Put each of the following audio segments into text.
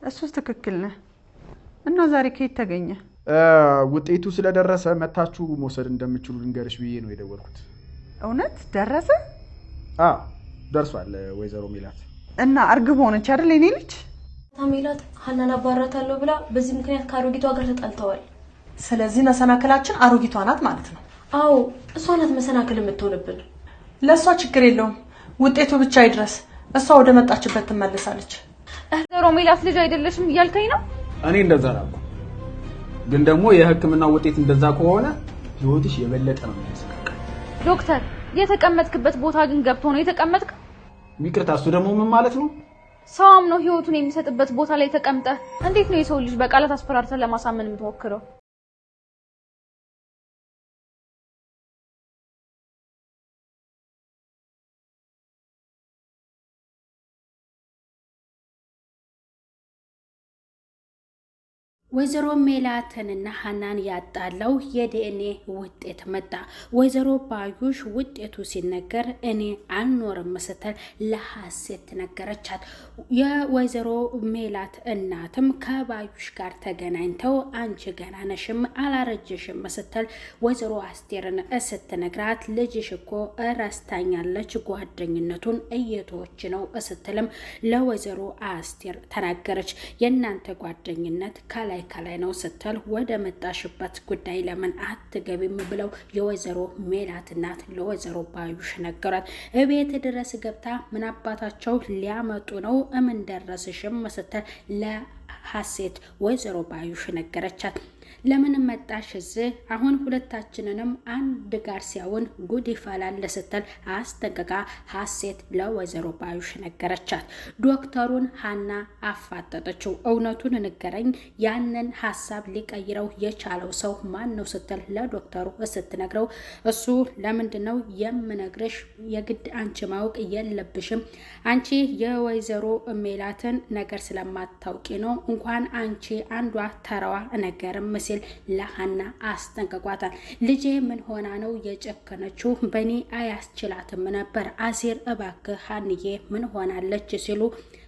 እሱስ ትክክል ነህ። እና ዛሬ ከየት ተገኘ? ውጤቱ ስለደረሰ መታችሁ መውሰድ እንደምትችሉ ልንገርሽ ብዬ ነው የደወልኩት። እውነት ደረሰ? ደርሷል ወይዘሮ ሜላት። እና እርግብ ሆነች አይደል የኔ ልጅ? ሜላት ሀናን አባራታለሁ ብላ በዚህ ምክንያት ከአሮጊቷ ጋር ተጣልተዋል። ስለዚህ መሰናክላችን አሮጊቷ ናት ማለት ነው? አዎ እሷ ናት መሰናክል የምትሆንብን። ለእሷ ችግር የለውም፣ ውጤቱ ብቻ ይድረስ፣ እሷ ወደ መጣችበት ትመለሳለች። ወይዘሮ ሜላት ልጅ አይደለሽም እያልከኝ ነው? እኔ እንደዛ አላልኩ፣ ግን ደግሞ የሕክምና ውጤት እንደዛ ከሆነ ህይወትሽ የበለጠ ነው የሚያስቀጥለው። ዶክተር የተቀመጥክበት ቦታ ግን ገብቶ ነው የተቀመጥከው? ይቅርታ፣ እሱ ደግሞ ምን ማለት ነው? ሰው አምኖ ህይወቱን የሚሰጥበት ቦታ ላይ ተቀምጠህ እንዴት ነው የሰው ልጅ በቃላት አስፈራርተህ ለማሳመን የምትሞክረው? ወይዘሮ ሜላትንና ሀናን ያጣለው የዲኤንኤ ውጤት መጣ። ወይዘሮ ባዩሽ ውጤቱ ሲነገር እኔ አልኖርም ስትል ለሀሴት ነገረቻት። የወይዘሮ ሜላት እናትም ከባዩሽ ጋር ተገናኝተው አንቺ ገና ነሽም አላረጀሽም ስትል ወይዘሮ አስቴርን ስትነግራት ልጅሽ እኮ ረስታኛለች፣ ጓደኝነቱን እየተወች ነው ስትልም ለወይዘሮ አስቴር ተናገረች። የእናንተ ጓደኝነት ከላይ ነው ስትል ወደ መጣሽበት ጉዳይ ለምን አትገቢም ብለው የወይዘሮ ሜላት እናት ለወይዘሮ ባዩሽ ነገሯት። እቤት ድረስ ገብታ ምን አባታቸው ሊያመጡ ነው እምን ደረስሽም ስትል ለሀሴት ወይዘሮ ባዩሽ ነገረቻት። ለምን መጣሽ እዚህ? አሁን ሁለታችንንም አንድ ጋር ሲያውን ጉድ ይፈላል ስትል አስጠንቅቃ ሀሴት ለወይዘሮ ባዩሽ ነገረቻት። ዶክተሩን ሀና አፋጠጠችው። እውነቱን ንገረኝ፣ ያንን ሀሳብ ሊቀይረው የቻለው ሰው ማን ነው ስትል ለዶክተሩ ስትነግረው እሱ ለምንድነው የምነግርሽ? የግድ አንቺ ማወቅ የለብሽም። አንቺ የወይዘሮ ሜላትን ነገር ስለማታውቂ ነው። እንኳን አንቺ አንዷ ተራዋ ነገርም ሲል ለሀና አስጠንቅቋታል። ልጄ ምን ሆና ነው የጨከነችው? በእኔ አያስችላትም ነበር። አሲር እባክህ ሀንዬ ምን ሆናለች ሲሉ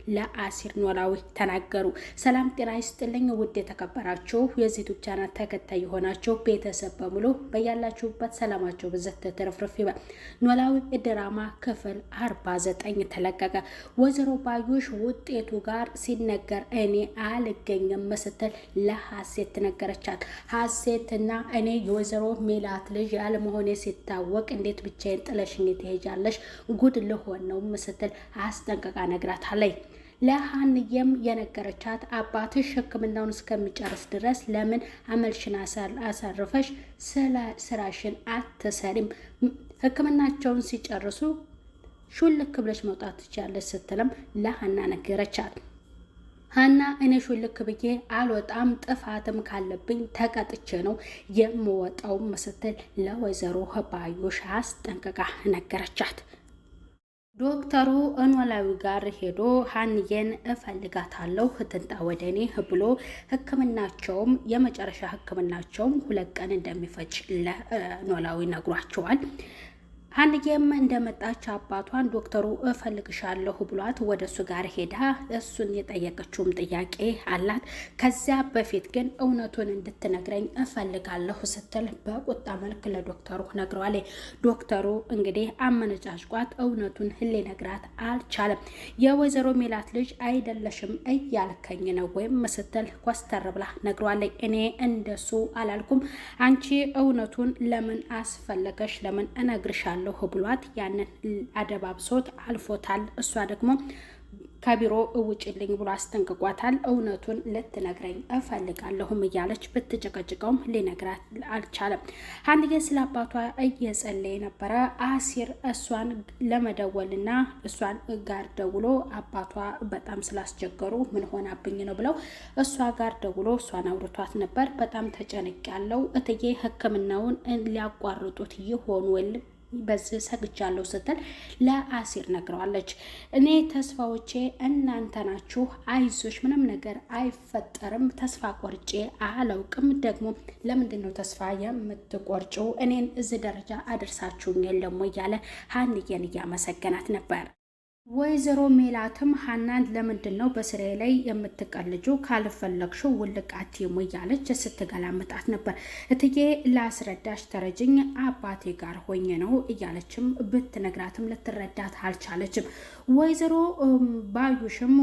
ለአሲር ኖላዊ ተናገሩ። ሰላም ጤና ይስጥልኝ ውድ የተከበራችሁ የዚህ ቻናል ተከታይ የሆናችሁ ቤተሰብ በሙሉ በያላችሁበት ሰላማችሁ ብዘት ተረፍርፍ ይበል። ኖላዊ ድራማ ክፍል 49 ተለቀቀ። ወይዘሮ ባዩሽ ውጤቱ ጋር ሲነገር እኔ አልገኝም ስትል ለሀሴት ነገረቻት። ሀሴትና እኔ የወይዘሮ ሜላት ልጅ ያለመሆኔ ሲታወቅ እንዴት ብቻዬን ጥለሽኝ ትሄጃለሽ? ጉድ ልሆን ነው ስትል አስጠንቅቃ ነግራታለች። ለሀንዬም የነገረቻት አባትሽ ሕክምናውን እስከሚጨርስ ድረስ ለምን አመልሽን አሳርፈሽ ስራሽን አትሰሪም? ሕክምናቸውን ሲጨርሱ ሹልክ ብለሽ መውጣት ትችያለሽ ስትልም ለሀና ነገረቻት። ሀና እኔ ሹልክ ብዬ አልወጣም፣ ጥፋትም ካለብኝ ተቀጥቼ ነው የምወጣው ስትል ለወይዘሮ ባዩሽ አስጠንቅቃ ነገረቻት። ዶክተሩ ኖላዊ ጋር ሄዶ ሀንዬን እፈልጋታለሁ ትንጣ ወደኔ ብሎ ሕክምናቸውም የመጨረሻ ሕክምናቸውም 2 ቀን እንደሚፈጅ ለኖላዊ ነግሯቸዋል። ሀንዬም እንደመጣች አባቷን ዶክተሩ እፈልግሻለሁ ብሏት ወደ እሱ ጋር ሄዳ እሱን የጠየቀችውም ጥያቄ አላት። ከዚያ በፊት ግን እውነቱን እንድትነግረኝ እፈልጋለሁ ስትል በቁጣ መልክ ለዶክተሩ ነግረዋለች። ዶክተሩ እንግዲህ አመነጫጭቋት እውነቱን ሊነግራት አልቻለም። የወይዘሮ ሜላት ልጅ አይደለሽም እያልከኝ ነው ወይም ስትል ኮስተር ብላ ነግረዋለች። እኔ እንደሱ አላልኩም፣ አንቺ እውነቱን ለምን አስፈለገሽ? ለምን እነግርሻለሁ ብሏት ያንን አደባብሶት አልፎታል። እሷ ደግሞ ከቢሮ ውጭልኝ ብሎ አስጠንቅቋታል። እውነቱን ልትነግረኝ እፈልጋለሁም እያለች ብትጨቀጭቀውም ሊነግራት አልቻለም። ሀንዬ ስለ አባቷ እየጸለየ ነበረ። አሲር እሷን ለመደወልና እሷን ጋር ደውሎ አባቷ በጣም ስላስቸገሩ ምን ሆናብኝ ነው ብለው እሷ ጋር ደውሎ እሷን አውርቷት ነበር። በጣም ተጨንቅ ያለው እትዬ ሕክምናውን ሊያቋርጡት ይሆን ወይም በዚህ ሰግቻለሁ ስትል ለአሲር ነግረዋለች። እኔ ተስፋዎቼ እናንተ ናችሁ፣ አይዞሽ፣ ምንም ነገር አይፈጠርም፣ ተስፋ ቆርጬ አላውቅም። ደግሞ ለምንድን ነው ተስፋ የምትቆርጪው? እኔን እዚህ ደረጃ አድርሳችሁኝ የለም እያለ ሀንዬን እያመሰገናት ነበር። ወይዘሮ ሜላትም ሀናን ለምንድነው በስሬ ላይ የምትቀልጁ ካልፈለግሽው ውልቃት እያለች ስትገላምጣት ነበር። እትዬ ላስረዳሽ ተረጅኝ አባቴ ጋር ሆኜ ነው እያለችም ብትነግራትም ልትረዳት አልቻለችም። ወይዘሮ ባዩሽም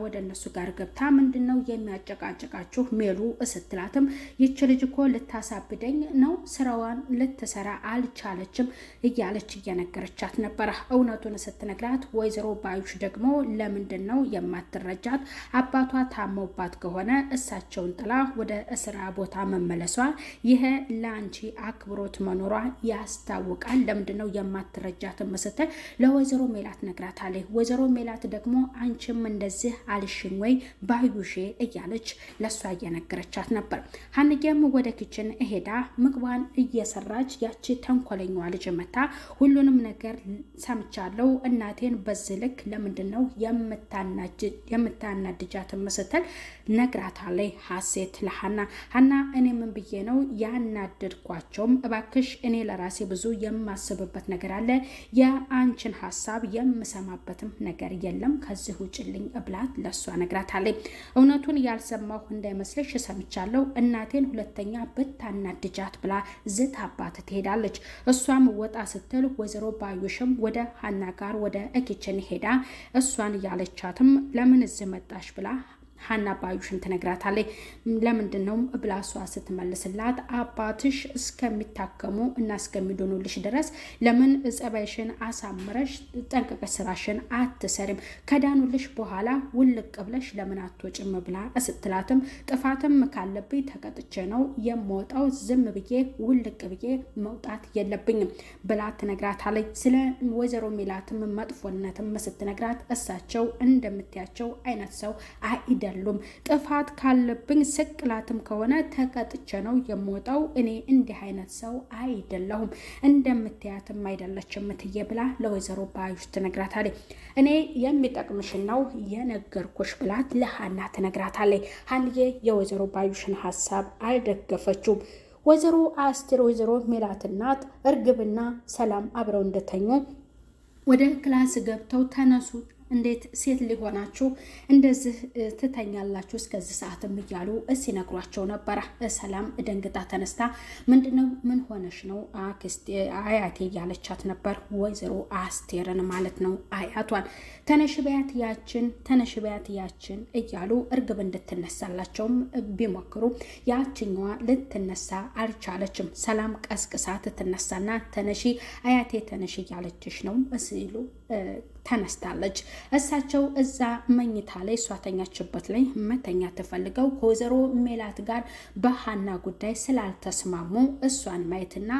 ወደ እነሱ ጋር ገብታ ምንድነው የሚያጨቃጭቃችሁ ሜሉ ስትላትም ይች ልጅ እኮ ልታሳብደኝ ነው ስራዋን ልትሰራ አልቻለችም እያለች እየነገረቻት ነበረ። እውነቱን ስትነግራት ወይዘሮ ባዩሽ ደግሞ ለምንድን ነው የማትረጃት? አባቷ ታሞባት ከሆነ እሳቸውን ጥላ ወደ ስራ ቦታ መመለሷ ይሄ ለአንቺ አክብሮት መኖሯ ያስታውቃል። ለምንድን ነው የማትረጃት ስትል ለወይዘሮ ሜላት ነግራታለች። ወይዘሮ ሜላት ደግሞ አንቺም እንደዚህ አልሽኝ ወይ ባዩሼ እያለች ለሷ እየነገረቻት ነበር። ሀንዬም ወደ ኪችን ሄዳ ምግቧን እየሰራች ያቺ ተንኮለኛዋ ልጅ መታ ሁሉንም ነገር ሰምቻለሁ እናቴን በዚህ ልክ ለምንድን ነው የምታናድጃት ስትል ነግራታለች ሀሴት ለሀና። ሀና እኔ ምን ብዬ ነው ያናደድኳቸውም? እባክሽ እኔ ለራሴ ብዙ የማስብበት ነገር አለ፣ የአንቺን ሀሳብ የምሰማበትም ነገር የለም፣ ከዚህ ውጭልኝ ብላት ለሷ ነግራታለች። እውነቱን ያልሰማሁ እንዳይመስልሽ ሰምቻለሁ፣ እናቴን ሁለተኛ ብታናድጃት ብላ ዝታባት ትሄዳለች። እሷም ወጣ ስትል ወይዘሮ ባዩሽም ወደ ሀና ጋር ወደ ኪችን ሄዳ እሷን ያለቻትም ለምን እዚህ መጣሽ ብላ ሀና ባዩሽን ትነግራታለች። ለምንድን ነው ብላ እሷ ስትመልስላት አባትሽ እስከሚታከሙ እና እስከሚድኑልሽ ድረስ ለምን ጸባይሽን አሳምረሽ ጠንቅቀሽ ስራሽን አትሰሪም? ከዳኑልሽ በኋላ ውልቅ ብለሽ ለምን አትወጭም ብላ ስትላትም ጥፋትም ካለብኝ ተቀጥቼ ነው የምወጣው፣ ዝም ብዬ ውልቅ ብዬ መውጣት የለብኝም ብላ ትነግራታለች። ስለ ወይዘሮ ሜላትም መጥፎነትም ስትነግራት እሳቸው እንደምትያቸው አይነት ሰው አይደለም፣ ጥፋት ካለብኝ ስቅላትም ከሆነ ተቀጥቼ ነው የምወጣው፣ እኔ እንዲህ አይነት ሰው አይደለሁም፣ እንደምትያትም አይደለችም እትዬ ብላ ለወይዘሮ ባዩሽ ትነግራታለች። እኔ የሚጠቅምሽን ነው የነገርኩሽ ብላት ለሀና ትነግራታለች። ሀንዬ የወይዘሮ ባዩሽን ሀሳብ አልደገፈችውም። ወይዘሮ አስቴር ወይዘሮ ሜላት እናት እርግብና ሰላም አብረው እንደተኙ ወደ ክላስ ገብተው ተነሱ፣ እንዴት ሴት ሊሆናችሁ እንደዚህ ትተኛላችሁ እስከዚህ ሰዓትም እያሉ ሲነግሯቸው ነበረ። ሰላም ደንግጣ ተነስታ ምንድነው ምን ሆነሽ ነው አክስቴ አያቴ እያለቻት ነበር። ወይዘሮ አስቴርን ማለት ነው አያቷን። ተነሽ በያት ያችን እያሉ እርግብ እንድትነሳላቸውም ቢሞክሩ ያችኛዋ ልትነሳ አልቻለችም። ሰላም ቀስቅሳ ትነሳና ተነሺ አያቴ ተነሽ እያለችሽ ነው ሲሉ ተነስታለች። እሳቸው እዛ መኝታ ላይ እሷ ተኛችበት ላይ መተኛ ተፈልገው ከወይዘሮ ሜላት ጋር በሀና ጉዳይ ስላልተስማሙ እሷን ማየትና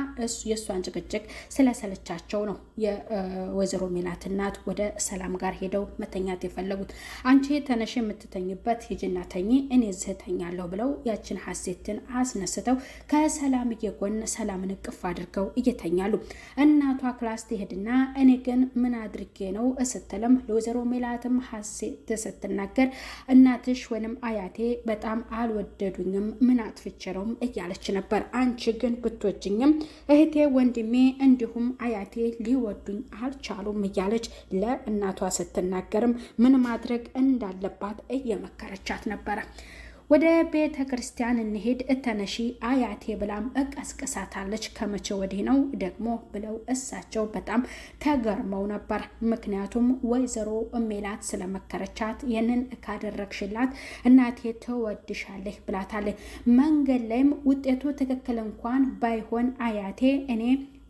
የእሷን ጭቅጭቅ ስለሰለቻቸው ነው የወይዘሮ ሜላት እናት ወደ ሰላም ጋር ሄደው መተኛት የፈለጉት። አንቺ ተነሽ የምትተኝበት ሂጂና ተኚ፣ እኔ እዚህ ተኛለሁ ብለው ያችን ሀሴትን አስነስተው ከሰላም እየጎን ሰላምን እቅፍ አድርገው እየተኛሉ። እናቷ ክላስ ትሄድና እኔ ግን ምን አድርጌ ነው ስትልም ለወይዘሮ ሜላትም ሀሴት ስትናገር እናትሽ ወይንም አያቴ በጣም አልወደዱኝም፣ ምን አጥፍቼ ነው እያለች ነበር። አንቺ ግን ብትወጂኝም እህቴ ወንድሜ እንዲሁም አያቴ ሊወዱኝ አልቻሉም እያለች ለእናቷ ስትናገርም ምን ማድረግ እንዳለባት እየመከረቻት ነበረ። ወደ ቤተ ክርስቲያን እንሄድ ተነሺ አያቴ ብላም ቀስቅሳታለች። ከመቼ ወዲህ ነው ደግሞ ብለው እሳቸው በጣም ተገርመው ነበር። ምክንያቱም ወይዘሮ ሜላት ስለመከረቻት ይህንን ካደረግሽላት እናቴ ትወድሻለች ብላታለች። መንገድ ላይም ውጤቱ ትክክል እንኳን ባይሆን አያቴ እኔ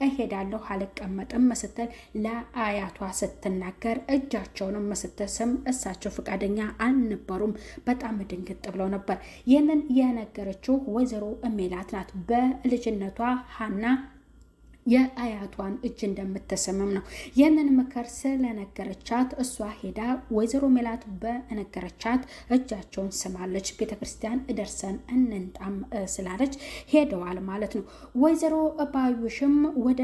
እሄዳለሁ አልቀመጥም ስትል ለአያቷ ስትናገር እጃቸውንም ስትስም እሳቸው ፈቃደኛ አልነበሩም። በጣም ድንግጥ ብለው ነበር። ይህንን የነገረችው ወይዘሮ ሜላት ናት። በልጅነቷ ሀና የአያቷን እጅ እንደምትስምም ነው። ይህንን ምክር ስለነገረቻት እሷ ሄዳ ወይዘሮ ሜላት በነገረቻት እጃቸውን ስማለች። ቤተክርስቲያን ደርሰን እንንጣም ስላለች ሄደዋል ማለት ነው። ወይዘሮ ባዩሽም ወደ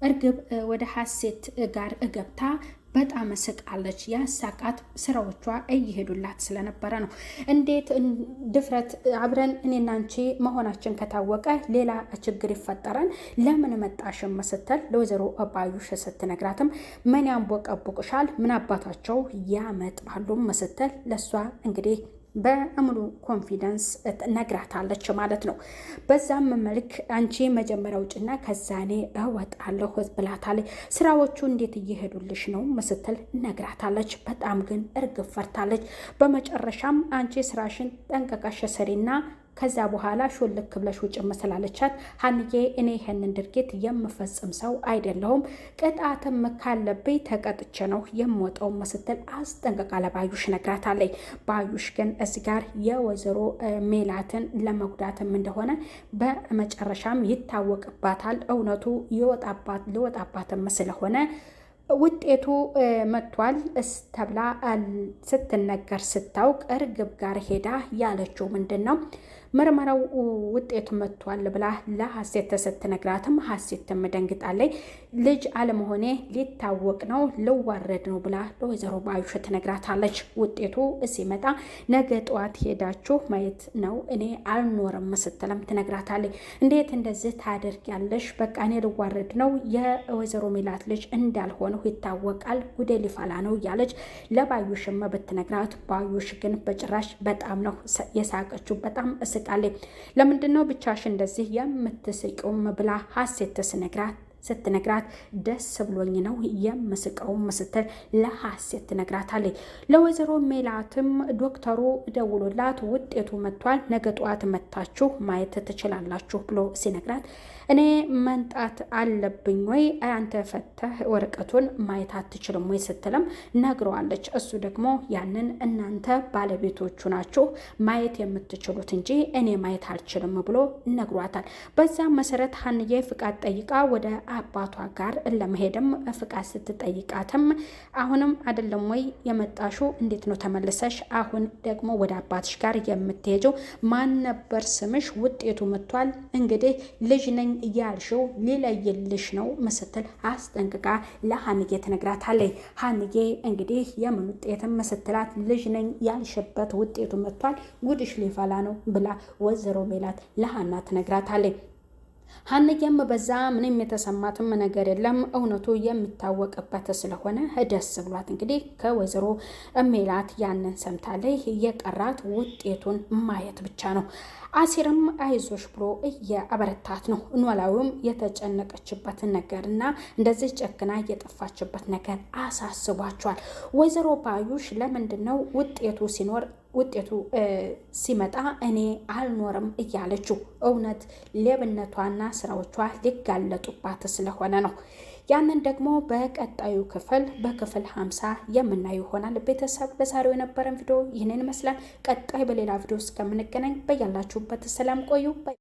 እርግብ ወደ ሀሴት ጋር ገብታ በጣም ስቃለች። ያሳቃት ስራዎቿ እየሄዱላት ስለነበረ ነው። እንዴት ድፍረት! አብረን እኔና አንቺ መሆናችን ከታወቀ ሌላ ችግር ይፈጠራል። ለምን መጣሽም ስትል ለወይዘሮ ባዩሽ ስትነግራትም ምን ያንቦቀቡቅሻል? ምን አባታቸው ያመጣሉ ስትል ለሷ እንግዲህ በሙሉ ኮንፊደንስ ነግራታለች ማለት ነው። በዛም መልክ አንቺ መጀመሪያ ውጭና ከዛኔ እወጣለሁ ብላታለች። ስራዎቹ እንዴት እየሄዱልሽ ነው ስትል ነግራታለች። በጣም ግን እርግፍ ፈርታለች። በመጨረሻም አንቺ ስራሽን ጠንቀቀሽ ስሪና ከዛ በኋላ ሾልክ ብለሽ ውጭ መስላለቻት። ሀንዬ እኔ ይሄንን ድርጊት የምፈጽም ሰው አይደለሁም፣ ቅጣትም ካለብኝ ተቀጥቼ ነው የምወጣው ስትል አስጠንቅቃ ለባዩሽ ነግራታለች። ባዩሽ ግን እዚህ ጋር የወይዘሮ ሜላትን ለመጉዳትም እንደሆነ በመጨረሻም ይታወቅባታል። እውነቱ ሊወጣባትም ስለሆነ ውጤቱ መጥቷል ተብላ ስትነገር ስታውቅ እርግብ ጋር ሄዳ ያለችው ምንድን ነው? ምርመራው ውጤቱ መጥቷል ብላ ለሀሴት ስትነግራትም ሀሴትም ደንግጣለች። ልጅ አለመሆኔ ሊታወቅ ነው ልዋረድ ነው ብላ ለወይዘሮ ባዩሽ ትነግራታለች። ውጤቱ ሲመጣ ነገ ጠዋት ሄዳችሁ ማየት ነው እኔ አልኖርም ስትልም ትነግራታለች። እንዴት እንደዚህ ታደርጊያለሽ? በቃ እኔ ልዋረድ ነው የወይዘሮ ሜላት ልጅ እንዳልሆነው ይታወቃል፣ ጉዴ ሊፈላ ነው እያለች ለባዩሽም ብትነግራት፣ ባዩሽ ግን በጭራሽ በጣም ነው የሳቀችው። በጣም ስቃለች። ለምንድን ነው ብቻሽ እንደዚህ የምትስቂውም ብላ ሀሴት ስትነግራት ደስ ብሎኝ ነው የምስቀውም ስትል ለሀሴት ትነግራታለች። ለወይዘሮ ሜላትም ዶክተሩ ደውሎላት ውጤቱ መጥቷል፣ ነገ ጠዋት መታችሁ ማየት ትችላላችሁ ብሎ ሲነግራት እኔ መንጣት አለብኝ ወይ አንተ ፈተህ ወረቀቱን ማየት አትችልም ወይ ስትልም ነግረዋለች። እሱ ደግሞ ያንን እናንተ ባለቤቶቹ ናችሁ ማየት የምትችሉት እንጂ እኔ ማየት አልችልም ብሎ ነግሯታል። በዛም መሰረት ሀንዬ ፍቃድ ጠይቃ ወደ አባቷ ጋር ለመሄድም ፍቃድ ስትጠይቃትም አሁንም አይደለም ወይ የመጣሹ? እንዴት ነው ተመልሰሽ አሁን ደግሞ ወደ አባትሽ ጋር የምትሄጂው? ማን ነበር ስምሽ? ውጤቱ መጥቷል፣ እንግዲህ ልጅ ነኝ እያልሽው ሊለይልሽ ነው ስትል አስጠንቅቃ ለሀንዬ ትነግራታለች። ሀንዬ እንግዲህ የምን ውጤትም ስትላት ልጅ ነኝ ያልሽበት ውጤቱ መጥቷል፣ ጉድሽ ሊፈላ ነው ብላ ወይዘሮ ሜላት ለሀና ትነግራታለች። ሀንዬም በዛ ምንም የተሰማትም ነገር የለም፣ እውነቱ የሚታወቅበት ስለሆነ ደስ ብሏት እንግዲህ ከወይዘሮ ሜላት ያንን ሰምታለች። የቀራት ውጤቱን ማየት ብቻ ነው። አሲርም አይዞሽ ብሎ እያበረታት ነው። ኖላዊም የተጨነቀችበትን ነገርና እንደዚህ ጨክና የጠፋችበት ነገር አሳስቧቸዋል። ወይዘሮ ባዩሽ ለምንድን ነው ውጤቱ ሲመጣ እኔ አልኖርም እያለችው? እውነት ሌብነቷና ስራዎቿ ሊጋለጡባት ስለሆነ ነው። ያንን ደግሞ በቀጣዩ ክፍል በክፍል 50 የምናየው ይሆናል። ቤተሰብ ለዛሬው የነበረን ቪዲዮ ይህንን ይመስላል። ቀጣይ በሌላ ቪዲዮ እስከምንገናኝ በያላችሁበት ሰላም ቆዩ።